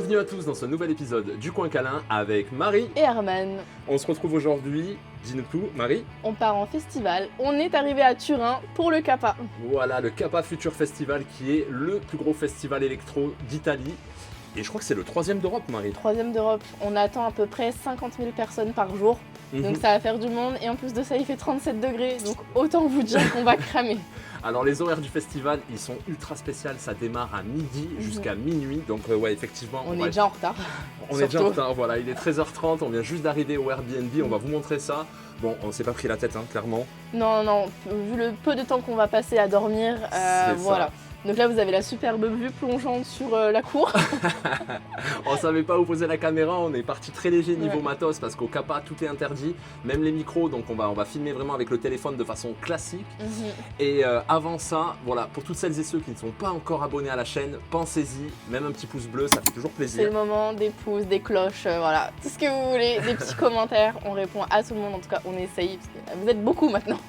Bienvenue à tous dans ce nouvel épisode du Coin Câlin avec Marie et Herman. On se retrouve aujourd'hui, dis-nous tout, Marie. On part en festival, on est arrivé à Turin pour le Kappa. Voilà, le Kappa Future Festival qui est le plus gros festival électro d'Italie. Et je crois que c'est le 3e d'Europe, Marie. 3e d'Europe, on attend à peu près 50 000 personnes par jour. Donc ça va faire du monde et en plus de ça il fait 37 degrés, donc autant vous dire qu'on va cramer. Alors les horaires du festival, ils sont ultra spéciaux, ça démarre à midi jusqu'à minuit, donc ouais effectivement... On est déjà en retard. On est déjà en retard, voilà, il est 13h30, on vient juste d'arriver au Airbnb, on va vous montrer ça. Bon, on s'est pas pris la tête, hein, clairement. Non, vu le peu de temps qu'on va passer à dormir, voilà. Ça. Donc là vous avez la superbe vue plongeante sur la cour. On savait pas où poser la caméra, on est parti très léger niveau matos parce qu'au Kappa tout est interdit, même les micros, donc on va filmer vraiment avec le téléphone de façon classique. Et avant ça, voilà, pour toutes celles et ceux qui ne sont pas encore abonnés à la chaîne, pensez-y, même un petit pouce bleu, ça fait toujours plaisir. C'est le moment, des pouces, des cloches, voilà, tout ce que vous voulez, des petits commentaires, on répond à tout le monde, en tout cas on essaye, parce que vous êtes beaucoup maintenant.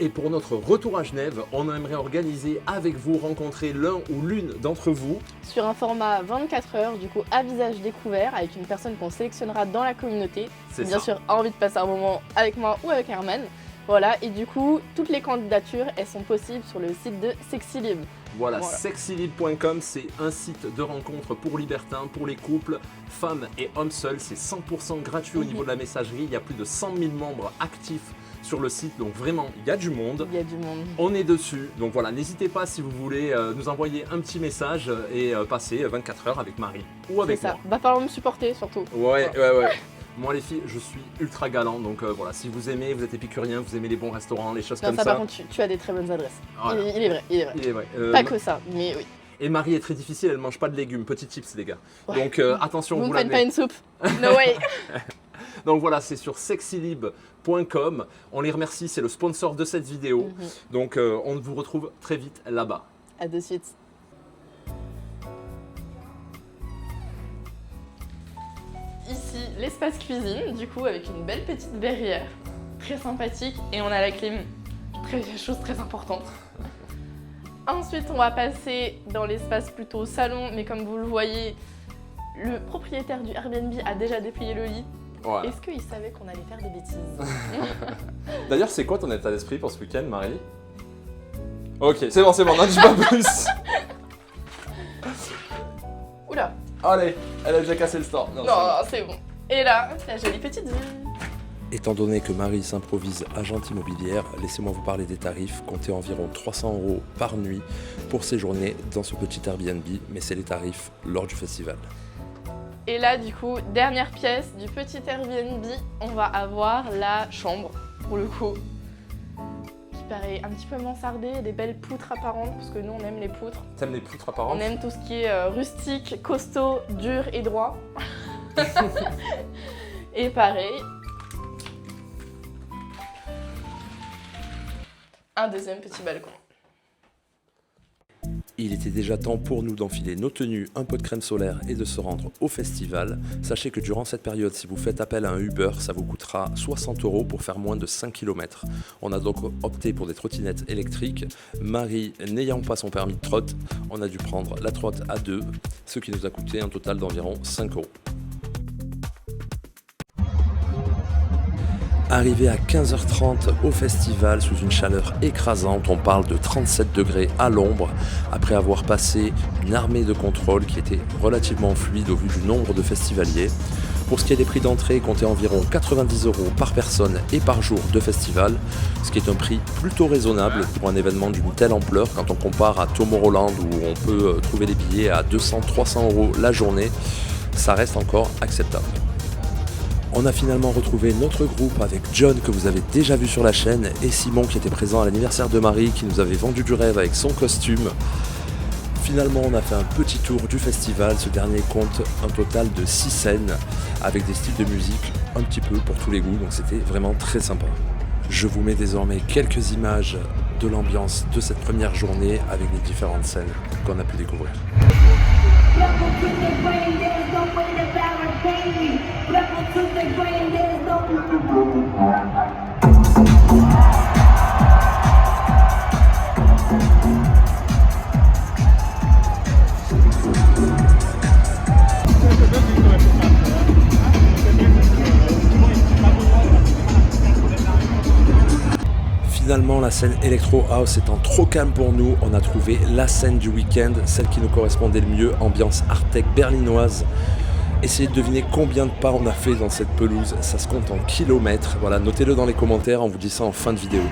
Et pour notre retour à Genève, on aimerait organiser avec vous, rencontrer l'un ou l'une d'entre vous. Sur un format 24 heures, du coup à visage découvert, avec une personne qu'on sélectionnera dans la communauté. Bien sûr, a envie de passer un moment avec moi ou avec Herman. Voilà, et du coup, toutes les candidatures, elles sont possibles sur le site de Sexylib. Voilà. Sexylib.com, c'est un site de rencontre pour libertins, pour les couples, femmes et hommes seuls. C'est 100% gratuit au niveau de la messagerie. Il y a plus de 100 000 membres actifs sur le site, donc vraiment, il y a du monde. Il y a du monde. On est dessus, donc voilà, n'hésitez pas si vous voulez nous envoyer un petit message et passer 24 heures avec Marie ou avec moi. Va falloir me supporter surtout. Ouais. Moi les filles, je suis ultra galant, donc voilà, si vous aimez, vous êtes épicurien, vous aimez les bons restaurants, les choses comme ça. Par contre, tu as des très bonnes adresses. Voilà. Il est vrai. Pas que ça, mais oui. Et Marie est très difficile, elle mange pas de légumes, petit tips les gars. Donc attention, vous vous ne faites pas une soupe. No way. Donc voilà, c'est sur sexylib.com. On les remercie, c'est le sponsor de cette vidéo. Donc on vous retrouve très vite là-bas. À de suite. Ici, l'espace cuisine, du coup, avec une belle petite verrière. Très sympathique. Et on a la clim. Chose très importante. Ensuite, on va passer dans l'espace plutôt salon. Mais comme vous le voyez, le propriétaire du Airbnb a déjà déplié le lit. Voilà. Est-ce qu'il savait qu'on allait faire des bêtises? D'ailleurs, c'est quoi ton état d'esprit pour ce week-end, Marie? Ok, c'est bon, n'en dis pas plus. Oula. Allez, elle a déjà cassé le store. Non, c'est bon. Et là, la jolie petite vue. Étant donné que Marie s'improvise agente immobilière, laissez-moi vous parler des tarifs. Comptez environ 300 € par nuit pour séjourner dans ce petit Airbnb, mais c'est les tarifs lors du festival. Et là, du coup, dernière pièce du petit Airbnb, on va avoir la chambre, pour le coup, qui paraît un petit peu mansardée, des belles poutres apparentes, parce que nous, on aime les poutres. T'aimes les poutres apparentes? On aime tout ce qui est rustique, costaud, dur et droit. Et pareil, un deuxième petit balcon. Il était déjà temps pour nous d'enfiler nos tenues, un pot de crème solaire et de se rendre au festival. Sachez que durant cette période, si vous faites appel à un Uber, ça vous coûtera 60 € pour faire moins de 5 km. On a donc opté pour des trottinettes électriques. Marie, n'ayant pas son permis de trotte, on a dû prendre la trotte à 2, ce qui nous a coûté un total d'environ 5 €. Arrivé à 15h30 au festival sous une chaleur écrasante, on parle de 37 degrés à l'ombre, après avoir passé une armée de contrôles qui était relativement fluide au vu du nombre de festivaliers. Pour ce qui est des prix d'entrée, comptez environ 90 € par personne et par jour de festival, ce qui est un prix plutôt raisonnable pour un événement d'une telle ampleur quand on compare à Tomorrowland où on peut trouver des billets à 200-300 € la journée, ça reste encore acceptable. On a finalement retrouvé notre groupe avec John que vous avez déjà vu sur la chaîne et Simon qui était présent à l'anniversaire de Marie qui nous avait vendu du rêve avec son costume. Finalement on a fait un petit tour du festival, ce dernier compte un total de 6 scènes avec des styles de musique un petit peu pour tous les goûts, donc c'était vraiment très sympa. Je vous mets désormais quelques images de l'ambiance de cette première journée avec les différentes scènes qu'on a pu découvrir. finalement la scène Electro House étant trop calme pour nous, on a trouvé la scène du week-end, celle qui nous correspondait le mieux, ambiance art-tech berlinoise. Essayez de deviner combien de pas on a fait dans cette pelouse, ça se compte en kilomètres. Voilà, notez-le dans les commentaires, on vous dit ça en fin de vidéo.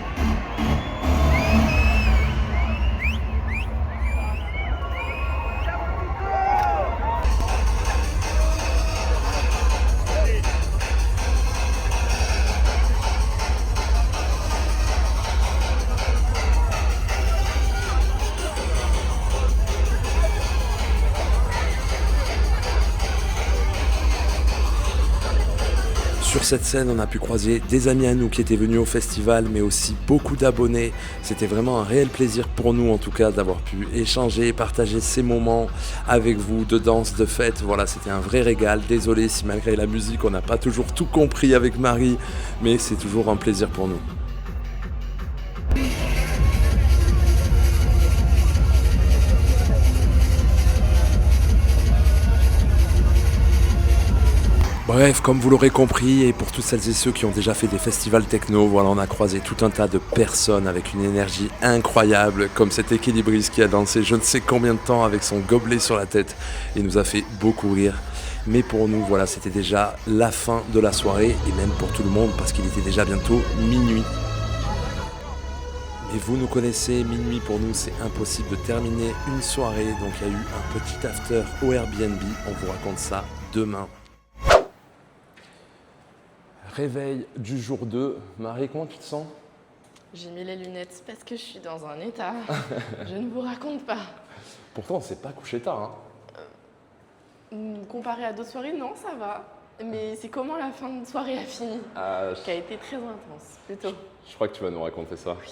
Sur cette scène, on a pu croiser des amis à nous qui étaient venus au festival, mais aussi beaucoup d'abonnés. C'était vraiment un réel plaisir pour nous, en tout cas, d'avoir pu échanger, partager ces moments avec vous, de danse, de fête. Voilà, c'était un vrai régal. Désolé si malgré la musique, on n'a pas toujours tout compris avec Marie, mais c'est toujours un plaisir pour nous. Bref, comme vous l'aurez compris, et pour toutes celles et ceux qui ont déjà fait des festivals techno, voilà, on a croisé tout un tas de personnes avec une énergie incroyable, comme cet équilibriste qui a dansé je ne sais combien de temps avec son gobelet sur la tête et nous a fait beaucoup rire. Mais pour nous, voilà, c'était déjà la fin de la soirée, et même pour tout le monde, parce qu'il était déjà bientôt minuit. Et vous nous connaissez, minuit pour nous, c'est impossible de terminer une soirée, donc il y a eu un petit after au Airbnb, on vous raconte ça demain. Réveil du jour 2. Marie, comment tu te sens? J'ai mis les lunettes parce que je suis dans un état. Je ne vous raconte pas. Pourtant, on s'est pas couché tard. Comparé à d'autres soirées, non, ça va. Mais c'est comment la fin de soirée a fini, qui a été très intense, plutôt. Je crois que tu vas nous raconter ça. Oui.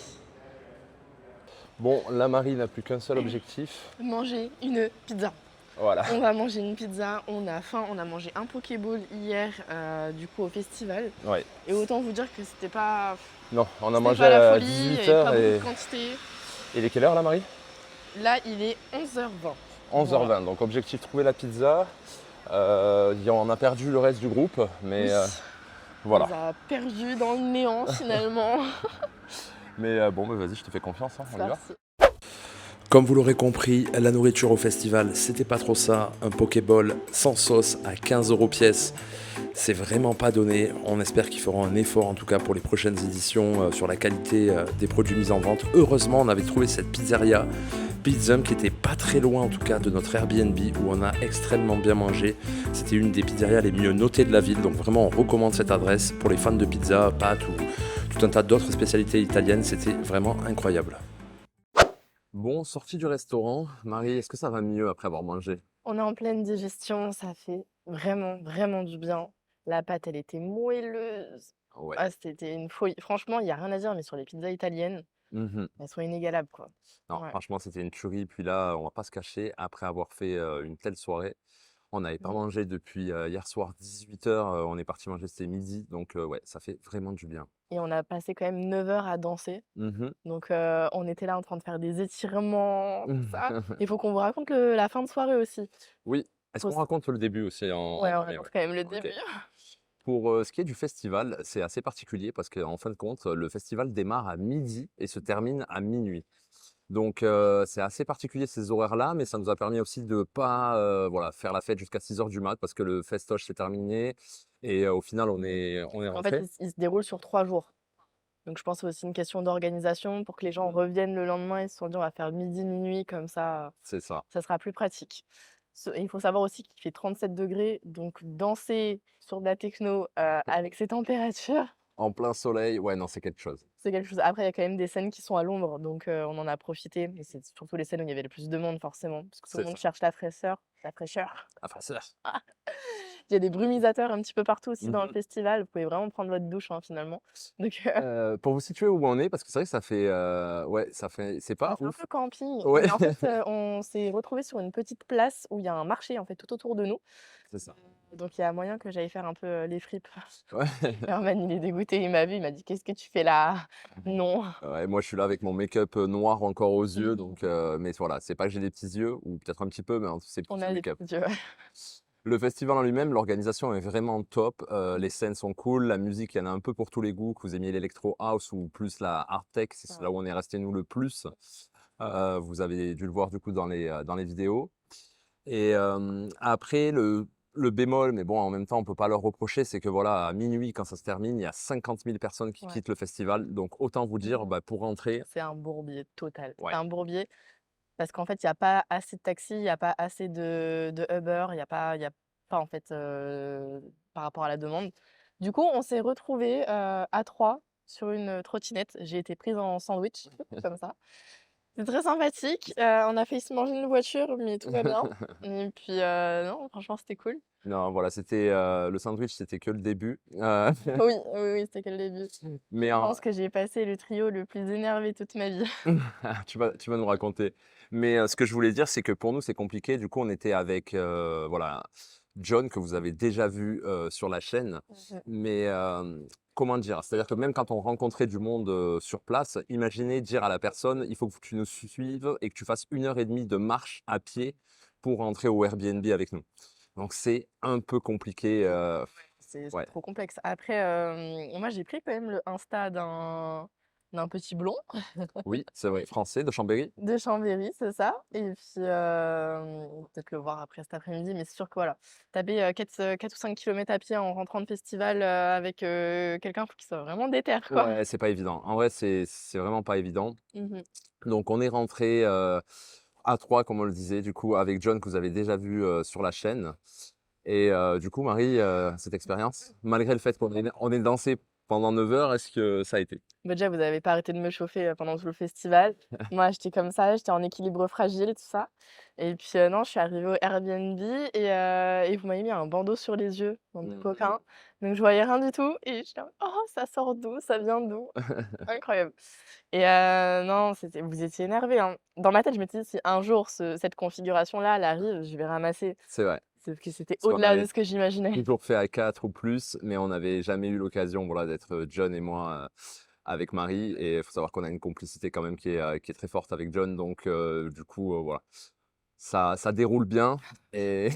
Bon, là, Marie n'a plus qu'un seul objectif. Manger une pizza. Voilà. On va manger une pizza, on a faim, on a mangé un Pokéball hier du coup au festival. Ouais. Et autant vous dire que c'était pas. Non, on a c'était mangé pas la à folie, 18h. il y avait pas beaucoup de quantité. Et il est quelle heure là, Marie? Là, il est 11h20. 11h20, Voilà. donc objectif trouver la pizza. On a perdu le reste du groupe, mais Oui. voilà. On a perdu dans le néant finalement. Mais bon, bah, vas-y, je te fais confiance, hein, on y va. Merci. Comme vous l'aurez compris, la nourriture au festival, c'était pas trop ça. Un Pokéball sans sauce à 15 € pièce, c'est vraiment pas donné. On espère qu'ils feront un effort, en tout cas pour les prochaines éditions, sur la qualité des produits mis en vente. Heureusement, on avait trouvé cette pizzeria, Pizzum, qui était pas très loin, en tout cas, de notre Airbnb, où on a extrêmement bien mangé. C'était une des pizzerias les mieux notées de la ville, donc vraiment, on recommande cette adresse pour les fans de pizza, pâtes ou tout un tas d'autres spécialités italiennes. C'était vraiment incroyable. Bon, sortie du restaurant, Marie, est-ce que ça va mieux après avoir mangé? On est en pleine digestion, ça fait vraiment, vraiment du bien. La pâte, elle était moelleuse. Ouais. Ah, c'était une folie. Franchement, il n'y a rien à dire, mais sur les pizzas italiennes, Mhm. elles sont inégalables, quoi. Non, Ouais. franchement, c'était une tuerie. Puis là, on va pas se cacher, après avoir fait une telle soirée, on n'avait pas Mhm. mangé depuis hier soir 18h, on est parti manger, c'était midi. Donc ouais, ça fait vraiment du bien. Et on a passé quand même 9 heures à danser. Mhm. Donc, on était là en train de faire des étirements, tout ça. Il faut qu'on vous raconte la fin de soirée aussi. Oui, est-ce Faut qu'on s- raconte le début aussi Ouais, en on vrai, raconte ouais. quand même le Ok. début. Pour ce qui est du festival, c'est assez particulier parce qu'en fin de compte, le festival démarre à midi et se termine à minuit. Donc c'est assez particulier ces horaires-là, mais ça nous a permis aussi de pas voilà, faire la fête jusqu'à 6h du mat parce que le festoche s'est terminé et au final on est En fait, rentré. il se déroule sur 3 jours. Donc, je pense que c'est aussi une question d'organisation pour que les gens reviennent le lendemain et se sont dit on va faire midi, minuit, comme C'est ça. ça sera plus pratique. Il faut savoir aussi qu'il fait 37 degrés, donc danser sur de la techno avec ces températures, En plein soleil, ouais, non, c'est quelque chose. c'est quelque chose. Après, il y a quand même des scènes qui sont à l'ombre, donc on en a profité. Mais c'est surtout les scènes où il y avait le plus de monde, forcément, parce que tout le C'est monde ça. cherche la fraîcheur. La fraîcheur. Enfin, ça. Il y a des brumisateurs un petit peu partout aussi dans le Mhm. festival. Vous pouvez vraiment prendre votre douche, hein, finalement. Donc, Pour vous situer où on est, parce que c'est vrai que ça fait, ouais, c'est pas ça fait un ouf. peu camping. Ouais, Mais en fait, on s'est retrouvés sur une petite place où il y a un marché, en fait, tout autour de nous. c'est ça. Donc, il y a moyen que j'aille faire un peu les fripes. Ouais. Herman, il est dégoûté, il m'a vu, il m'a dit: «Qu'est-ce que tu fais là?» «Non». Ouais, moi, je suis là avec mon make-up noir encore aux yeux, donc mais voilà, c'est pas que j'ai des petits yeux, ou peut-être un petit peu, mais c'est On plus a le des make-up. petits yeux, ouais. Le festival en lui-même, l'organisation est vraiment top. Les scènes sont cool, la musique, il y en a un peu pour tous les goûts, que vous aimiez l'électro house ou plus la hard tech, c'est là où on est resté nous le plus. Vous avez dû le voir du coup dans les vidéos. Et après, le bémol, mais bon, en même temps, on peut pas leur reprocher, c'est que voilà, à minuit, quand ça se termine, il y a 50 000 personnes qui Ouais. quittent le festival. Donc autant vous dire, pour rentrer, C'est un bourbier total. ouais. C'est un bourbier parce qu'en fait, il y a pas assez de taxis, il y a pas assez de Uber, il y a pas en fait, par rapport à la demande. Du coup, on s'est retrouvés, à 3 sur une trottinette. J'ai été prise en sandwich comme ça. C'est très sympathique, on a failli se manger une voiture, mais tout va bien. Et puis, non, franchement, c'était cool. Non, voilà, c'était le sandwich, c'était que le début. Oui, oui, oui, c'était que le début. Mais Je pense que j'ai passé le trio le plus énervé toute ma vie. tu vas nous raconter. Mais ce que je voulais dire, c'est que pour nous, c'est compliqué. Du coup, on était avec voilà, John, que vous avez déjà vu sur la chaîne. Mais comment dire? C'est-à-dire que même quand on rencontrait du monde sur place, imaginez dire à la personne, il faut que tu nous suives et que tu fasses 1 heure et demie de marche à pied pour rentrer au Airbnb avec nous. Donc c'est un peu compliqué. C'est Ouais. trop complexe. Après, moi, j'ai pris quand même le Insta d'un petit blond Oui, c'est vrai. Français de Chambéry. de Chambéry, c'est ça. Et puis, peut-être le voir après cet après-midi, mais c'est sûr que voilà, taper 4 ou 5 kilomètres à pied en rentrant de festival avec quelqu'un, faut qu'il soit vraiment déter, quoi. Ouais, c'est pas évident. En vrai, c'est vraiment pas évident. Mhm. Donc on est rentré à 3, comme on le disait, du coup, avec John, que vous avez déjà vu sur la chaîne. Et du coup, Marie, cette expérience, malgré le fait qu'on ait dansé pendant 9 heures, est-ce que ça a été? Bah, déjà, vous avez pas arrêté de me chauffer pendant tout le festival. Moi, j'étais comme ça, j'étais en équilibre fragile, tout ça. Et puis, non, je suis arrivée au Airbnb et vous m'avez mis un bandeau sur les yeux, mon petit coquin. Donc, je voyais rien du tout. Et j'étais en mode, oh, ça sort d'où? Ça vient d'où? Incroyable. Et non, vous étiez énervés, hein. Dans ma tête, je me disais, si un jour cette configuration-là, elle arrive, je vais ramasser. C'est vrai. Sauf que c'était Parce qu'on au-delà de avait ce que j'imaginais. toujours fait à 4 ou plus, mais on n'avait jamais eu l'occasion voilà, d'être John et moi avec Marie. Et il faut savoir qu'on a une complicité quand même qui est très forte avec John. Donc, du coup, voilà, ça déroule bien. Et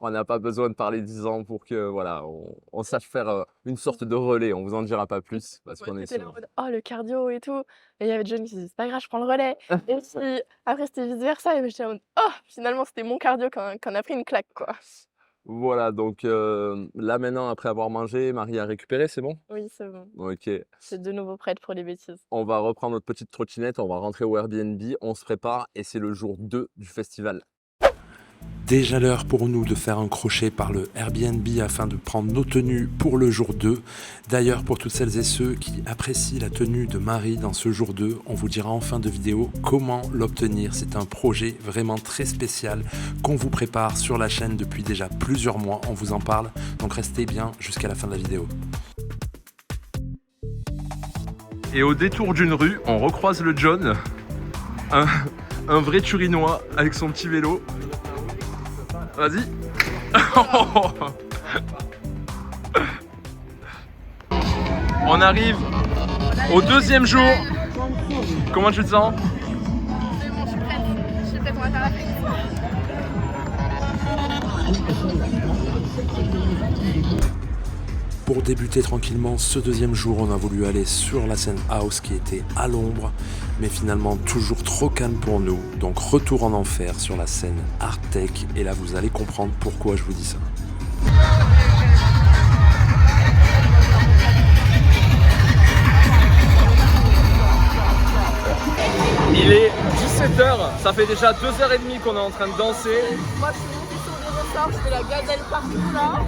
on n'a pas besoin de parler 10 ans pour que voilà, on sache faire une sorte de relais. On vous en dira pas plus parce qu'on est J'étais là en sur. mode: «Oh le cardio et tout» et il y avait John qui disait: «C'est pas grave, je prends le relais» et puis après c'était vice versa et j'étais en mode: «Oh finalement c'était mon cardio qui en a pris une claque quoi». Voilà, donc là maintenant, après avoir mangé, Marie a récupéré, c'est bon? Oui, c'est bon. Ok. Je suis de nouveau prête pour les bêtises. On va reprendre notre petite trottinette, on va rentrer au Airbnb, on se prépare et c'est le jour 2 du festival. Déjà l'heure pour nous de faire un crochet par le Airbnb afin de prendre nos tenues pour le jour 2. D'ailleurs, pour toutes celles et ceux qui apprécient la tenue de Marie dans ce jour 2, on vous dira en fin de vidéo comment l'obtenir. C'est un projet vraiment très spécial qu'on vous prépare sur la chaîne depuis déjà plusieurs mois. On vous en parle, donc restez bien jusqu'à la fin de la vidéo. Et au détour d'une rue, on recroise le John, un vrai Turinois avec son petit vélo. Vas-y. On arrive au 2e jour. Comment tu te sens? C'est bon, je suis prête. Je suis prête, on va faire la fête. Pour débuter tranquillement ce 2e jour, on a voulu aller sur la scène house qui était à l'ombre, mais finalement toujours trop calme pour nous. Donc retour en enfer sur la scène hard tech, et là vous allez comprendre pourquoi je vous dis ça. Il est 17h, ça fait déjà 2h30 qu'on est en train de danser. Moi je suis montée sur les ressorts, je fais la gazelle partout là.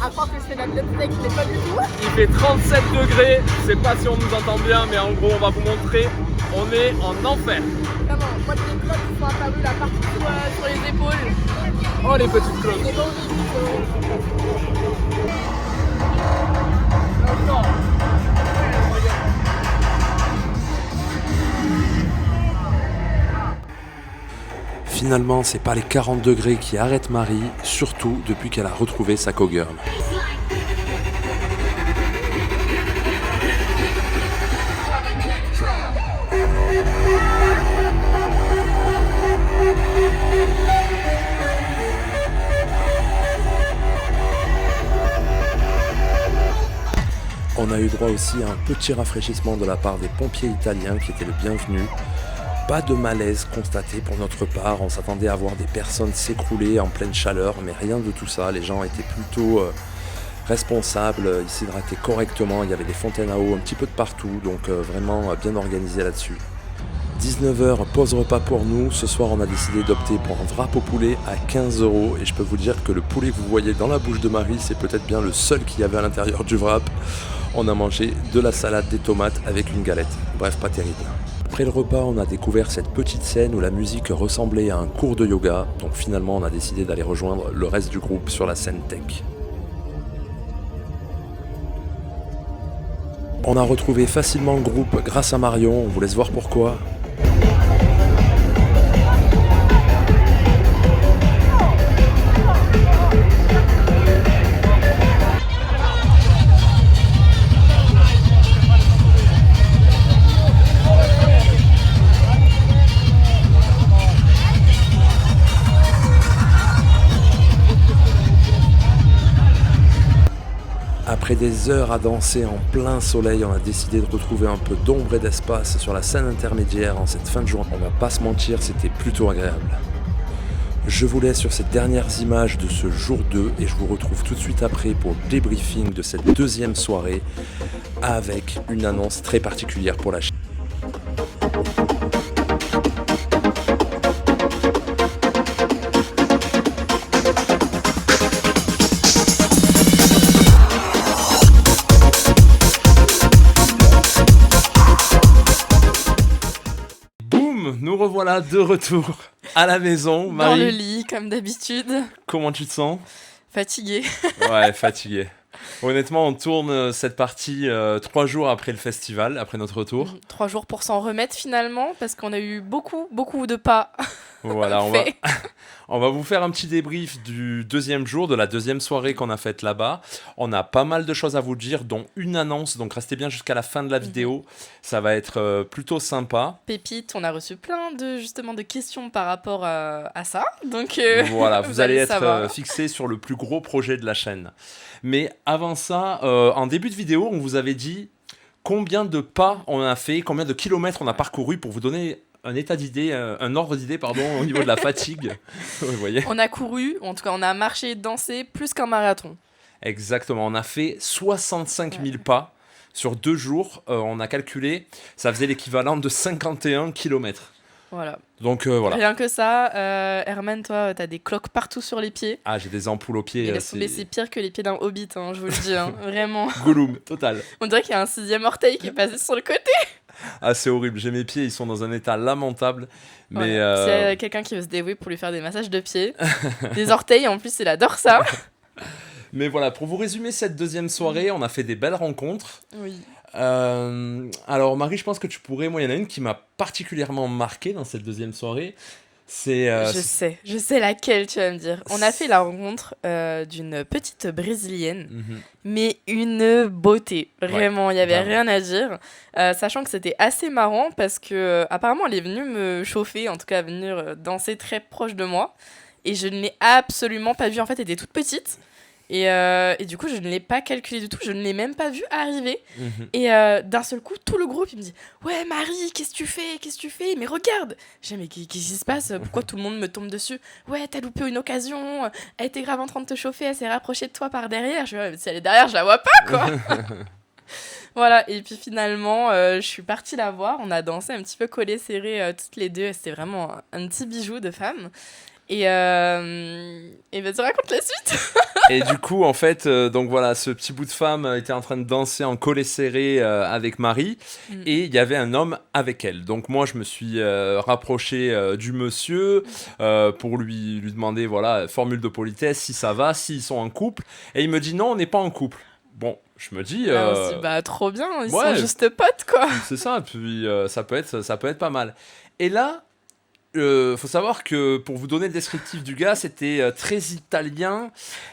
À croire que je fais la tech, mais pas du tout. Il fait 37 degrés, je sais pas si on nous entend bien, mais en gros on va vous montrer, on est en enfer. Vraiment, moi j'ai des cloques qui sont apparues là partout sur les épaules. Oh les petites cloques. C'est horrible. Finalement, c'est pas les 40 degrés qui arrêtent Marie, surtout depuis qu'elle a retrouvé sa cowgirl. On a eu droit aussi à un petit rafraîchissement de la part des pompiers italiens qui étaient le bienvenu. Pas de malaise constaté pour notre part, on s'attendait à voir des personnes s'écrouler en pleine chaleur, mais rien de tout ça, les gens étaient plutôt responsables, ils s'hydrataient correctement, il y avait des fontaines à eau un petit peu de partout, donc vraiment bien organisé là-dessus. 19h, pause repas pour nous, ce soir on a décidé d'opter pour un wrap au poulet à 15 € et je peux vous dire que le poulet que vous voyez dans la bouche de Marie, c'est peut-être bien le seul qu'il y avait à l'intérieur du wrap. On a mangé de la salade, des tomates avec une galette, bref pas terrible. Après le repas, on a découvert cette petite scène où la musique ressemblait à un cours de yoga, donc finalement on a décidé d'aller rejoindre le reste du groupe sur la scène tech. On a retrouvé facilement le groupe grâce à Marion, on vous laisse voir pourquoi. Après des heures à danser en plein soleil, on a décidé de retrouver un peu d'ombre et d'espace sur la scène intermédiaire en cette fin de journée. On va pas se mentir, c'était plutôt agréable. Je vous laisse sur ces dernières images de ce jour 2 et je vous retrouve tout de suite après pour le débriefing de cette deuxième soirée avec une annonce très particulière pour la chaîne. Nous revoilà de retour à la maison. Marie, dans le lit, comme d'habitude. comment tu te sens? Fatiguée. Ouais, fatigué. Honnêtement, on tourne cette partie 3 jours après le festival, après notre retour. 3 jours pour s'en remettre finalement, parce qu'on a eu beaucoup de pas. Voilà, on va vous faire un petit débrief du deuxième jour, de la deuxième soirée qu'on a faite là-bas. On a pas mal de choses à vous dire, dont une annonce, donc restez bien jusqu'à la fin de la vidéo. Ça va être plutôt sympa. Pépite, on a reçu plein de questions par rapport à ça. Donc voilà, vous allez être fixé fixé sur le plus gros projet de la chaîne. Mais avant ça, en début de vidéo, on vous avait dit combien de pas on a fait, combien de kilomètres on a parcouru pour vous donner un ordre d'idée au niveau de la fatigue. Vous voyez. On a couru, en tout cas on a marché, dansé, plus qu'un marathon. Exactement, on a fait 65 000 pas sur 2 jours. On a calculé, ça faisait l'équivalent de 51 km. Voilà. Donc voilà. Rien que ça, Herman, toi, t'as des cloques partout sur les pieds. Ah, j'ai des ampoules aux pieds. Et c'est pire que les pieds d'un hobbit, hein, je vous le dis, hein, vraiment. Gollum, total. On dirait qu'il y a un 6e orteil qui est passé sur le côté. Ah, c'est horrible. J'ai mes pieds, ils sont dans un état lamentable. Mais voilà. S'il y a quelqu'un qui veut se dévouer pour lui faire des massages de pieds, des orteils, en plus, il adore ça. Mais voilà, pour vous résumer cette deuxième soirée, on a fait des belles rencontres. Oui. Alors Marie, je pense que tu pourrais... Moi, il y en a une qui m'a particulièrement marqué dans cette deuxième soirée. Je sais laquelle tu vas me dire. On a fait la rencontre d'une petite brésilienne, mais une beauté. Vraiment, il n'y avait rien à dire. Sachant que c'était assez marrant parce que apparemment elle est venue me chauffer, en tout cas venir danser très proche de moi. Et je ne l'ai absolument pas vue. En fait, elle était toute petite. Et du coup, je ne l'ai pas calculé du tout, je ne l'ai même pas vu arriver. Et d'un seul coup, tout le groupe, il me dit « Ouais, Marie, qu'est-ce que tu fais ? Mais regarde !» J'ai dit « Mais qu'est-ce qui se passe ? Pourquoi tout le monde me tombe dessus ? Ouais, t'as loupé une occasion, elle était grave en train de te chauffer, elle s'est rapprochée de toi par derrière. » Je dis ouais, « Si elle est derrière, je la vois pas, quoi !» Voilà, et puis finalement, je suis partie la voir, on a dansé un petit peu collés, serrés toutes les deux, c'était vraiment un petit bijou de femme. Et vas-y, raconte la suite. Et du coup, en fait, donc voilà, ce petit bout de femme était en train de danser en collet serré avec Marie, et il y avait un homme avec elle. Donc moi, je me suis rapproché du monsieur pour lui demander, voilà, formule de politesse, si ça va, s'ils sont en couple. Et il me dit non, on n'est pas en couple. Bon, je me dis... bah trop bien, ils sont juste potes, quoi. C'est ça, puis ça peut être pas mal. Et là... faut savoir que pour vous donner le descriptif du gars, c'était très italien.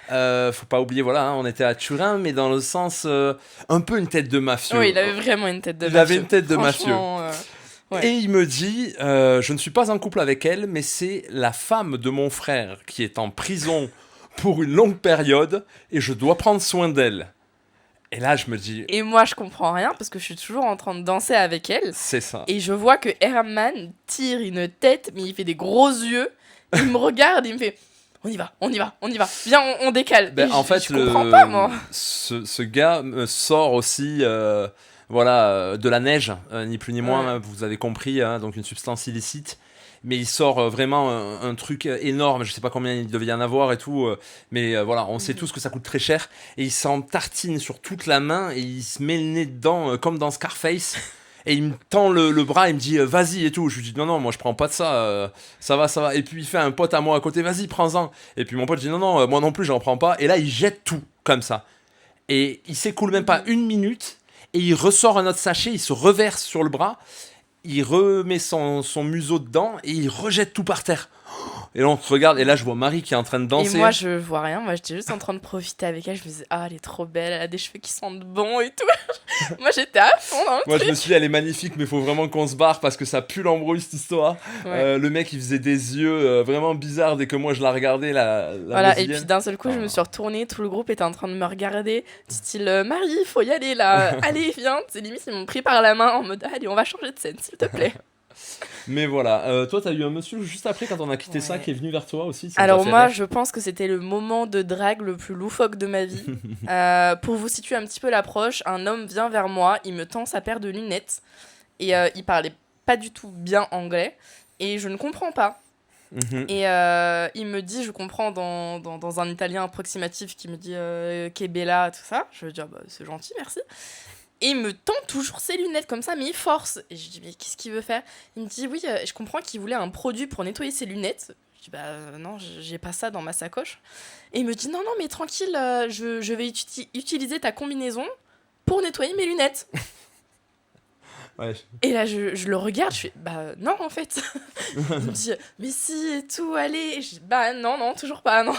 Faut pas oublier, voilà, hein, on était à Turin, mais dans le sens un peu une tête de mafieux. Oui, il avait vraiment une tête de mafieux. Il avait une tête de mafieux. Ouais. Et il me dit, je ne suis pas en couple avec elle, mais c'est la femme de mon frère qui est en prison pour une longue période et je dois prendre soin d'elle. Et là, je me dis, Et moi, je comprends rien parce que je suis toujours en train de danser avec elle. c'est ça. Et je vois que Herman tire une tête, mais il fait des gros yeux. Il me regarde, il me fait on y va. Viens, on décale. Ben, Et en fait, je comprends pas, moi. ce gars me sort aussi de la neige, ni plus ni moins, Ouais. vous avez compris, hein, donc une substance illicite. Mais il sort vraiment un truc énorme, je sais pas combien il devait y en avoir et tout, mais voilà, on sait tous que ça coûte très cher. Et il s'en tartine sur toute la main et il se met le nez dedans comme dans Scarface. Et il me tend le bras, il me dit vas-y et tout. Je lui dis non, moi je prends pas de ça, ça va. Et puis il fait un pote à moi à côté, vas-y, prends-en. Et puis mon pote dit non, moi non plus, j'en prends pas. Et là, il jette tout comme ça. Et il s'écoule même pas une minute. Et il ressort un autre sachet, il se reverse sur le bras. Il remet son museau dedans et il rejette tout par terre. Et là, on se regarde, et là, je vois Marie qui est en train de danser. Et moi, je vois rien. Moi, j'étais juste en train de profiter avec elle. Je me disais, ah, elle est trop belle. Elle a des cheveux qui sentent bon et tout. Moi, j'étais à fond dans le Moi, truc. je me suis dit, elle est magnifique, mais il faut vraiment qu'on se barre parce que ça pue l'embrouille, cette histoire. Ouais. Le mec, il faisait des yeux vraiment bizarres dès que moi, je la regardais, la Voilà, et brésilienne. puis d'un seul coup, je me suis retournée. Tout le groupe était en train de me regarder. Du style, Marie, il faut y aller là. Allez, viens. C'est limite, ils m'ont pris par la main en mode, allez, on va changer de scène, s'il te plaît. Mais voilà, toi, t'as eu un monsieur juste après, quand on a quitté ça, Ouais. qui est venu vers toi aussi. ça Alors t'a fait moi, rire. je pense que c'était le moment de drague le plus loufoque de ma vie. Pour vous situer un petit peu l'approche, un homme vient vers moi, il me tend sa paire de lunettes et il parlait pas du tout bien anglais et je ne comprends pas. Mhm. Et il me dit, je comprends dans un italien approximatif qui me dit che bella, tout ça. Je veux dire, bah, c'est gentil, merci. Et il me tend toujours ses lunettes comme ça, mais il force. Et je dis, mais qu'est-ce qu'il veut faire ? Il me dit, oui, je comprends qu'il voulait un produit pour nettoyer ses lunettes. Je dis, bah non, j'ai pas ça dans ma sacoche. Et il me dit, non, mais tranquille, je vais utiliser ta combinaison pour nettoyer mes lunettes. Ouais. Et là, je le regarde, je fais, bah non, en fait. Il me dit, mais si, et tout, allez. Et je dis, bah non, toujours pas, non.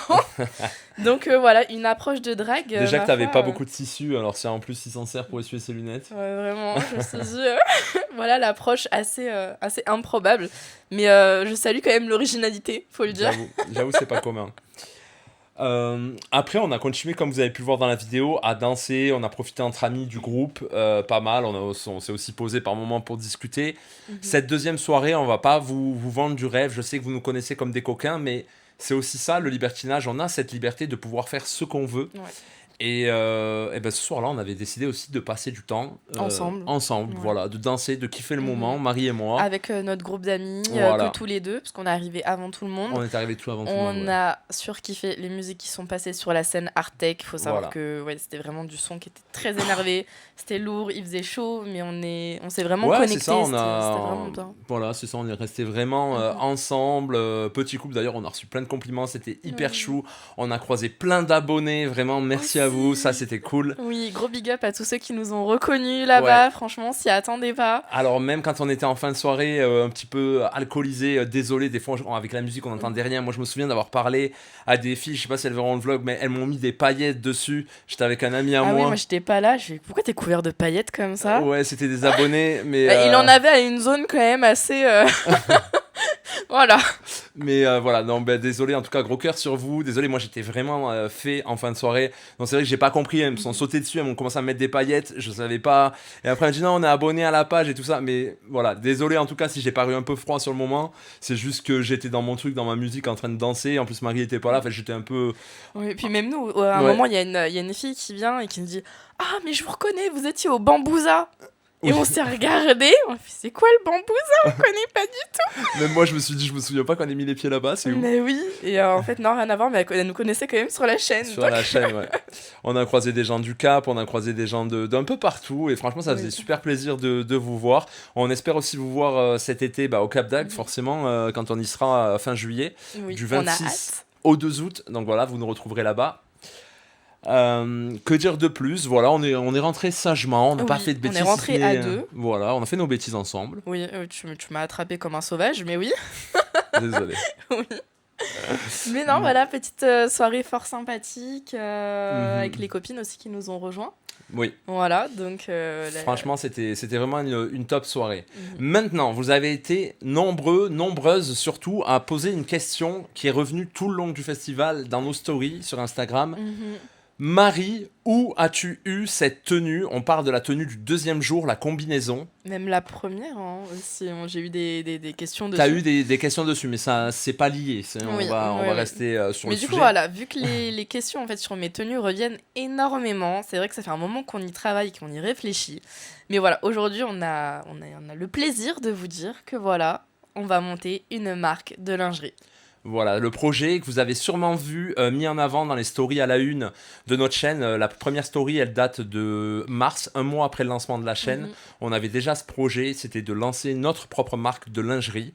Donc voilà, une approche de drague. Déjà ma que t'avais foi, pas beaucoup de tissu, alors si en plus il s'en sert pour essuyer ses lunettes. Ouais, vraiment, je me suis dit, voilà l'approche assez improbable. Mais je salue quand même l'originalité, faut le dire. J'avoue, c'est pas commun. Après, on a continué, comme vous avez pu le voir dans la vidéo, à danser. On a profité entre amis du groupe, pas mal. On s'est aussi posé par moments pour discuter. Cette deuxième soirée, on va pas vous vendre du rêve. Je sais que vous nous connaissez comme des coquins, mais c'est aussi ça, le libertinage. On a cette liberté de pouvoir faire ce qu'on veut. Ouais. Et ben, ce soir-là, on avait décidé aussi de passer du temps Ensemble. ensemble, Ouais. voilà, de danser, de kiffer le moment, Marie et moi. Avec notre groupe d'amis, Voilà. que tous les deux, parce qu'on est arrivé avant tout le monde. On est arrivé tout avant tout le monde. On ouais. a surkiffé les musiques qui sont passées sur la scène Artec. Il faut savoir Voilà. que c'était vraiment du son qui était très énervé. C'était lourd, il faisait chaud, mais on s'est vraiment Ouais, connectés. c'est ça, C'était vraiment bien. Voilà, c'est ça, on est resté vraiment ensemble. Petit couple, d'ailleurs, on a reçu plein de compliments, c'était hyper chou. On a croisé plein d'abonnés, vraiment, merci à vous, ça c'était cool. Oui, gros big up à tous ceux qui nous ont reconnus là-bas. Franchement, s'y attendaient pas. Alors même quand on était en fin de soirée, un petit peu alcoolisé, désolé, des fois avec la musique on n'entendait rien. Moi je me souviens d'avoir parlé à des filles, je sais pas si elles verront le vlog, mais elles m'ont mis des paillettes dessus. J'étais avec un ami à Ah oui, moi. moi j'étais pas là. Je fais, pourquoi t'es couvert de paillettes comme ça ? Ouais, c'était des abonnés, mais Il en avait à une zone quand même assez... Voilà. mais voilà, non, ben désolé, en tout cas, gros cœur sur vous. Désolé, moi j'étais vraiment fait en fin de soirée. Donc c'est vrai que j'ai pas compris, elles me sont sautées dessus, elles m'ont commencé à me mettre des paillettes, je savais pas. Et après, elles m'ont dit non, on est abonné à la page et tout ça. Mais voilà, désolé en tout cas si j'ai paru un peu froid sur le moment. C'est juste que j'étais dans mon truc, dans ma musique, en train de danser. En plus, Marie était pas là, fait, j'étais un peu. Oui, et puis même nous, à un moment, il y a une fille qui vient et qui nous dit « Ah, mais je vous reconnais, vous étiez au Bambouza !» Et on s'est regardé, on a fait « C'est quoi le Bambouza ? On connaît pas du Même moi, je me suis dit, je me souviens pas qu'on ait mis les pieds là-bas, c'est tout !» où Mais oui, et en fait, non, rien à voir, mais elle nous connaissait quand même sur la chaîne. Sur donc- la chaîne, ouais. On a croisé des gens du Cap, on a croisé des gens d'un peu partout, et franchement, ça faisait super plaisir de vous voir. On espère aussi vous voir cet été au Cap d'Agde, forcément, quand on y sera fin juillet, Oui, du on a 26 hâte. au 2 août. Donc voilà, vous nous retrouverez là-bas. Que dire de plus ? Voilà, on est rentré sagement, on n'a pas Oui, fait de on est bêtises. rentré si ce à n'est, deux. Voilà, on a fait nos bêtises ensemble. Oui, tu m'as attrapé comme un sauvage, mais oui. Désolé. Oui. Mais non, voilà, petite soirée fort sympathique, avec les copines aussi qui nous ont rejoints. Oui. Voilà, donc... Franchement, c'était vraiment une top soirée. Maintenant, vous avez été nombreuses surtout, à poser une question qui est revenue tout le long du festival dans nos stories sur Instagram. Marie, où as-tu eu cette tenue? On parle de la tenue du deuxième jour, la combinaison. Même la première aussi, j'ai eu des questions dessus. T'as eu des questions dessus, mais ça, c'est pas lié. Oui, on va oui. rester sur Mais le du sujet. coup, voilà, vu que les questions en fait, sur mes tenues reviennent énormément, c'est vrai que ça fait un moment qu'on y travaille, qu'on y réfléchit. Mais voilà, aujourd'hui, on a le plaisir de vous dire que voilà, on va monter une marque de lingerie. Voilà, le projet que vous avez sûrement vu mis en avant dans les stories à la une de notre chaîne. La première story, elle date de mars, un mois après le lancement de la chaîne. On avait déjà ce projet, c'était de lancer notre propre marque de lingerie.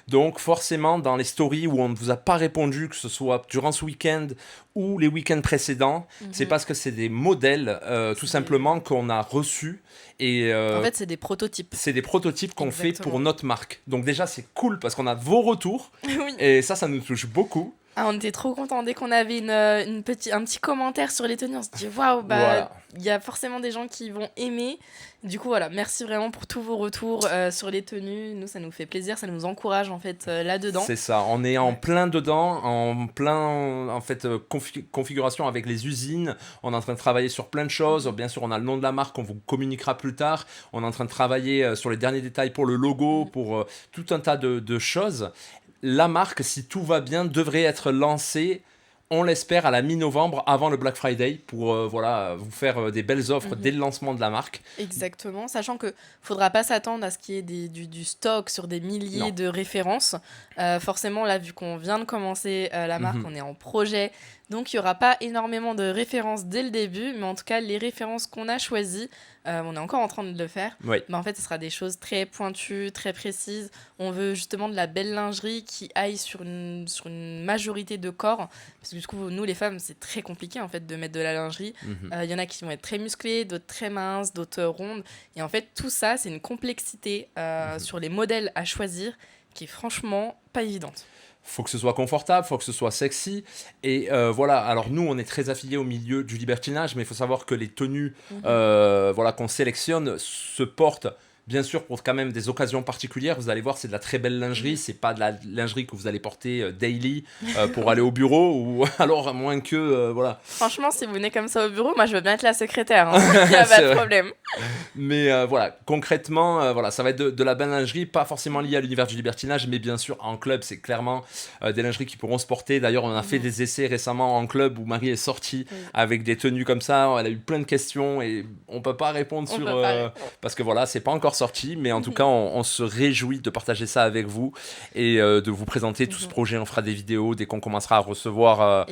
Donc forcément, dans les stories où on ne vous a pas répondu, que ce soit durant ce week-end ou les week-ends précédents, c'est parce que c'est des modèles, tout simplement, qu'on a reçus. Et, en fait, c'est des prototypes. C'est des prototypes qu'on fait Exactement. pour notre marque. Donc déjà, c'est cool parce qu'on a vos retours. Oui. Et ça nous touche beaucoup. Ah, on était trop contents dès qu'on avait un petit commentaire sur les tenues. On se dit waouh, Voilà. il y a forcément des gens qui vont aimer. Du coup, voilà, merci vraiment pour tous vos retours sur les tenues. Nous, ça nous fait plaisir, ça nous encourage en fait là-dedans. C'est ça, on est en plein dedans, en plein en fait configuration avec les usines. On est en train de travailler sur plein de choses. Bien sûr, on a le nom de la marque, on vous communiquera plus tard. On est en train de travailler sur les derniers détails pour le logo, pour tout un tas de choses. La marque, si tout va bien, devrait être lancée, on l'espère, à la mi-novembre, avant le Black Friday, pour vous faire des belles offres dès le lancement de la marque. Exactement, sachant qu'il ne faudra pas s'attendre à ce qu'il y ait du stock sur des milliers de références. Forcément, là, vu qu'on vient de commencer la marque, on est en projet. Donc, il n'y aura pas énormément de références dès le début, mais en tout cas, les références qu'on a choisies, on est encore en train de le faire. Oui. Mais en fait, ce sera des choses très pointues, très précises. On veut justement de la belle lingerie qui aille sur une majorité de corps. Parce que du coup, nous, les femmes, c'est très compliqué en fait de mettre de la lingerie. Il y en a qui vont être très musclées, d'autres très minces, d'autres rondes. Et en fait, tout ça, c'est une complexité sur les modèles à choisir qui est franchement pas évidente. Faut que ce soit confortable, faut que ce soit sexy. Et voilà, alors nous, on est très affiliés au milieu du libertinage, mais il faut savoir que les tenues qu'on sélectionne se portent, bien sûr, pour quand même des occasions particulières. Vous allez voir, c'est de la très belle lingerie. C'est pas de la lingerie que vous allez porter daily pour aller au bureau, ou alors à moins que, voilà. Franchement, si vous venez comme ça au bureau, moi, je veux bien être la secrétaire. Il n'y a pas de problème. Mais voilà, concrètement, ça va être de la belle lingerie, pas forcément liée à l'univers du libertinage, mais bien sûr, en club, c'est clairement des lingeries qui pourront se porter. D'ailleurs, on a fait des essais récemment en club où Marie est sortie avec des tenues comme ça. Elle a eu plein de questions et on peut pas répondre parce que voilà, c'est pas encore sorti, mais en tout cas, on se réjouit de partager ça avec vous et de vous présenter tout ce projet. On fera des vidéos dès qu'on commencera à recevoir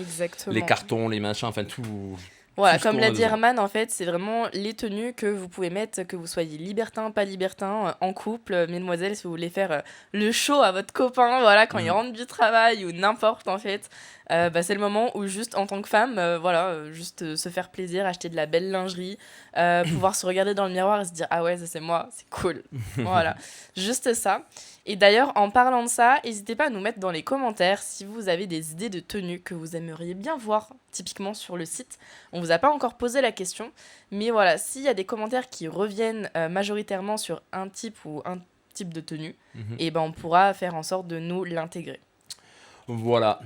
les cartons, les machins, enfin tout. Voilà, comme l'a dit Herman, en fait, c'est vraiment les tenues que vous pouvez mettre, que vous soyez libertin, pas libertin, en couple, mesdemoiselles, si vous voulez faire le show à votre copain, voilà, quand il rentre du travail ou n'importe, en fait. C'est le moment où juste en tant que femme, juste se faire plaisir, acheter de la belle lingerie, pouvoir se regarder dans le miroir et se dire « Ah ouais, ça c'est moi, c'est cool ». Voilà, juste ça. Et d'ailleurs, en parlant de ça, n'hésitez pas à nous mettre dans les commentaires si vous avez des idées de tenues que vous aimeriez bien voir, typiquement sur le site. On vous a pas encore posé la question, mais voilà, s'il y a des commentaires qui reviennent majoritairement sur un type ou un type de tenue, et on pourra faire en sorte de nous l'intégrer. Voilà,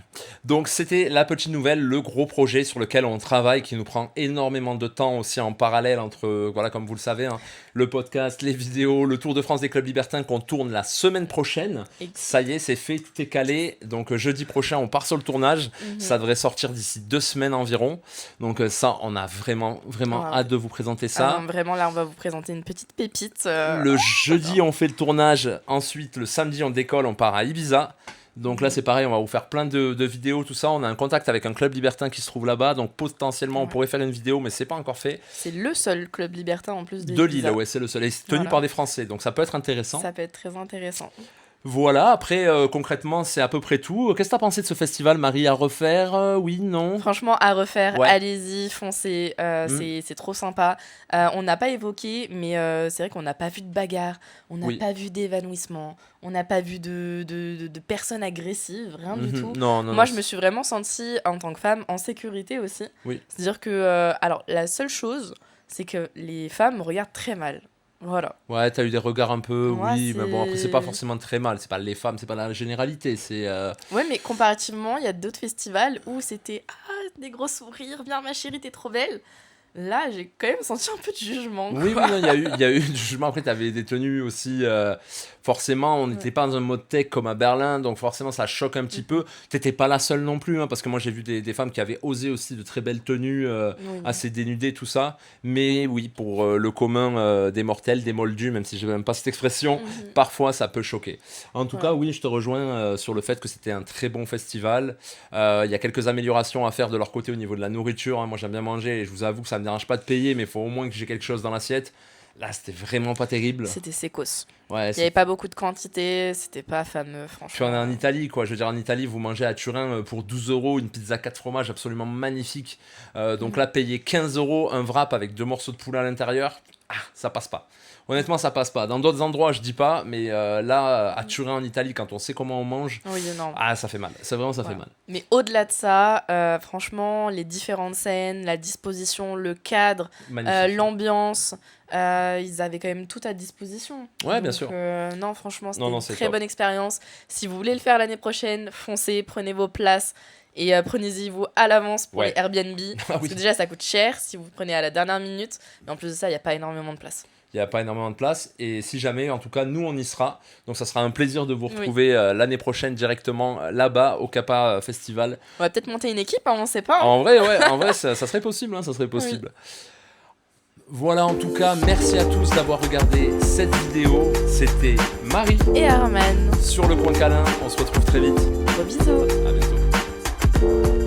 donc c'était la petite nouvelle, le gros projet sur lequel on travaille, qui nous prend énormément de temps aussi en parallèle entre, comme vous le savez, le podcast, les vidéos, le Tour de France des clubs libertins qu'on tourne la semaine prochaine. Ça y est, c'est fait, tout est calé, donc jeudi prochain on part sur le tournage, ça devrait sortir d'ici 2 semaines environ, donc ça on a vraiment hâte de vous présenter ça. Vraiment là on va vous présenter une petite pépite. Le jeudi on fait le tournage, ensuite le samedi on décolle, on part à Ibiza. Donc là c'est pareil, on va vous faire plein de vidéos, tout ça. On a un contact avec un club libertin qui se trouve là-bas, donc potentiellement on pourrait faire une vidéo, mais c'est pas encore fait. C'est le seul club libertin en plus de Lille, ouais, c'est le seul. Et c'est tenu par des Français, donc ça peut être intéressant. Ça peut être très intéressant. Voilà, après concrètement c'est à peu près tout. Qu'est-ce que t'as pensé de ce festival, Marie? À refaire? Oui, non? Franchement, à refaire, allez-y, foncez, c'est trop sympa. On n'a pas évoqué, mais c'est vrai qu'on n'a pas vu de bagarre, on n'a pas vu d'évanouissement, on n'a pas vu de personnes agressives, rien du tout. Moi, je me suis vraiment sentie, en tant que femme, en sécurité aussi. Oui. C'est-à-dire que, alors, la seule chose, c'est que les femmes me regardent très mal. Voilà. Ouais, t'as eu des regards un peu, Ouais, oui, mais bon, après, c'est pas c'est- forcément très mal. C'est pas les femmes, c'est pas la généralité. C'est. Ouais, mais comparativement, il y a d'autres festivals où c'était des gros sourires, bien ma chérie, t'es trop belle. Là, j'ai quand même senti un peu de jugement. Oui, quoi. non, il y a eu du jugement. Après, t'avais des tenues aussi. Forcément, on n'était pas dans un mode tech comme à Berlin, donc forcément, ça choque un petit peu. T'étais pas la seule non plus, hein, parce que moi, j'ai vu des femmes qui avaient osé aussi de très belles tenues, Oui. assez dénudées, tout ça. Mais oui, pour le commun des mortels, des moldus, même si je n'aime pas cette expression, Mhm. parfois ça peut choquer. En tout Ouais. cas, oui, je te rejoins sur le fait que c'était un très bon festival. Il y a quelques améliorations à faire de leur côté au niveau de la nourriture, hein. Moi, j'aime bien manger et je vous avoue que ça me dérange pas de payer, mais il faut au moins que j'ai quelque chose dans l'assiette. Là, c'était vraiment pas terrible. C'était sécos. Ouais, Il n'y avait pas beaucoup de quantité, c'était pas fameux, franchement. Puis on est en Italie, quoi. Je veux dire, en Italie, vous mangez à Turin pour 12 € une pizza 4 fromages absolument magnifique. Donc là, payer 15 € un wrap avec 2 morceaux de poulet à l'intérieur, ça passe pas. Honnêtement, ça passe pas. Dans d'autres endroits, je dis pas, mais là, à Turin, en Italie, quand on sait comment on mange, Oui, non. ça fait mal. C'est vraiment, ça fait Ouais. mal. Mais au-delà de ça, franchement, les différentes scènes, la disposition, le cadre, Magnifique. l'ambiance, ils avaient quand même tout à disposition. Ouais, bien Donc, sûr. non, franchement, c'était Non, une c'est très top. bonne expérience. Si vous voulez le faire l'année prochaine, foncez, prenez vos places et prenez-y vous à l'avance pour Ouais. les Airbnb. Ah Parce oui. que déjà, ça coûte cher si vous prenez à la dernière minute. Et en plus de ça, il n'y a pas énormément de place. Il n'y a pas énormément de place. Et si jamais, en tout cas, nous, on y sera. Donc, ça sera un plaisir de vous Oui. retrouver l'année prochaine directement là-bas au Kappa Festival. On va peut-être monter une équipe, hein, on ne sait pas. hein. En vrai, ouais, ça serait possible, hein, ça serait possible. Voilà, en tout cas, merci à tous d'avoir regardé cette vidéo. C'était Marie Et Arman, sur le coin câlin. On se retrouve très vite. gros bisous. À bientôt.